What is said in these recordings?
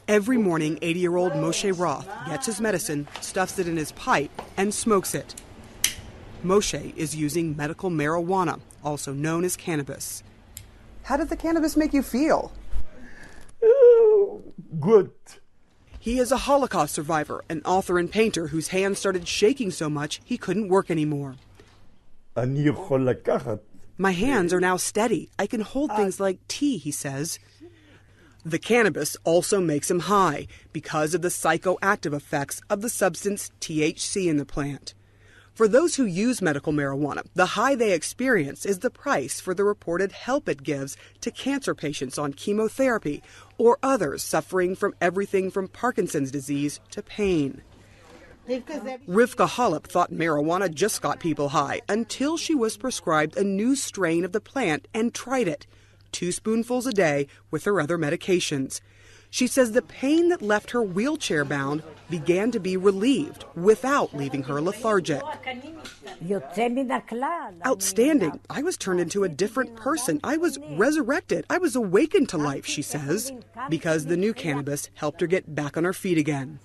Every morning, 80-year-old Moshe Roth gets his medicine, stuffs it in his pipe, and smokes it. Moshe is using medical marijuana, also known as cannabis. How did the cannabis make you feel? Good. He is a Holocaust survivor, an author and painter whose hands started shaking so much he couldn't work anymore. My hands are now steady. I can hold things like tea, he says. The cannabis also makes him high because of the psychoactive effects of the substance THC in the plant. For those who use medical marijuana, the high they experience is the price for the reported help it gives to cancer patients on chemotherapy or others suffering from everything from Parkinson's disease to pain. Rivka Holub thought marijuana just got people high until she was prescribed a new strain of the plant and tried it, 2 spoonfuls a day with her other medications. She says the pain that left her wheelchair-bound began to be relieved without leaving her lethargic. Outstanding. I was turned into a different person. I was resurrected. I was awakened to life, she says, because the new cannabis helped her get back on her feet again.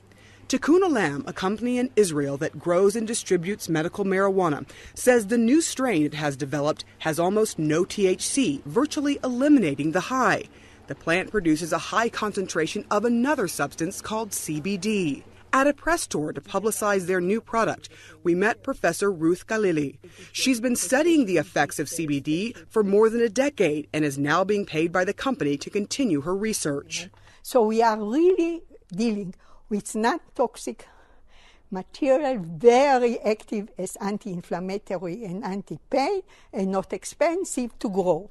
Tikun Olam, a company in Israel that grows and distributes medical marijuana, says the new strain it has developed has almost no THC, virtually eliminating the high. The plant produces a high concentration of another substance called CBD. At a press tour to publicize their new product, we met Professor Ruth Galili. She's been studying the effects of CBD for more than a decade and is now being paid by the company to continue her research. So we are really dealing with not toxic material, very active as anti-inflammatory and anti-pain, and not expensive to grow.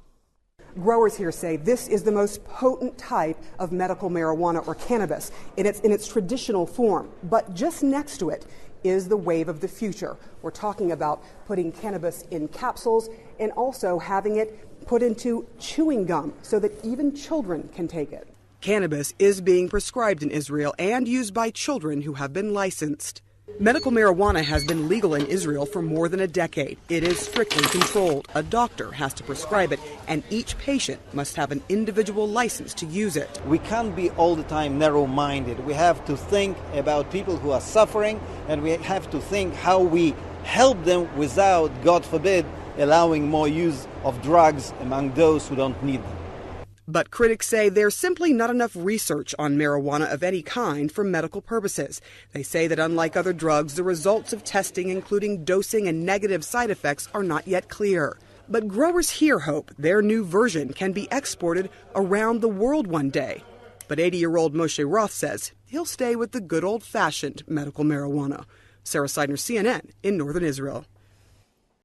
Growers here say this is the most potent type of medical marijuana or cannabis in its traditional form. But just next to it is the wave of the future. We're talking about putting cannabis in capsules and also having it put into chewing gum so that even children can take it. Cannabis is being prescribed in Israel and used by children who have been licensed. Medical marijuana has been legal in Israel for more than a decade. It is strictly controlled. A doctor has to prescribe it, and each patient must have an individual license to use it. We can't be all the time narrow-minded. We have to think about people who are suffering, and we have to think how we help them without, God forbid, allowing more use of drugs among those who don't need them. But critics say there's simply not enough research on marijuana of any kind for medical purposes. They say that unlike other drugs, the results of testing, including dosing and negative side effects, are not yet clear. But growers here hope their new version can be exported around the world one day. But 80-year-old Moshe Roth says he'll stay with the good old-fashioned medical marijuana. Sarah Seidner, CNN, in northern Israel.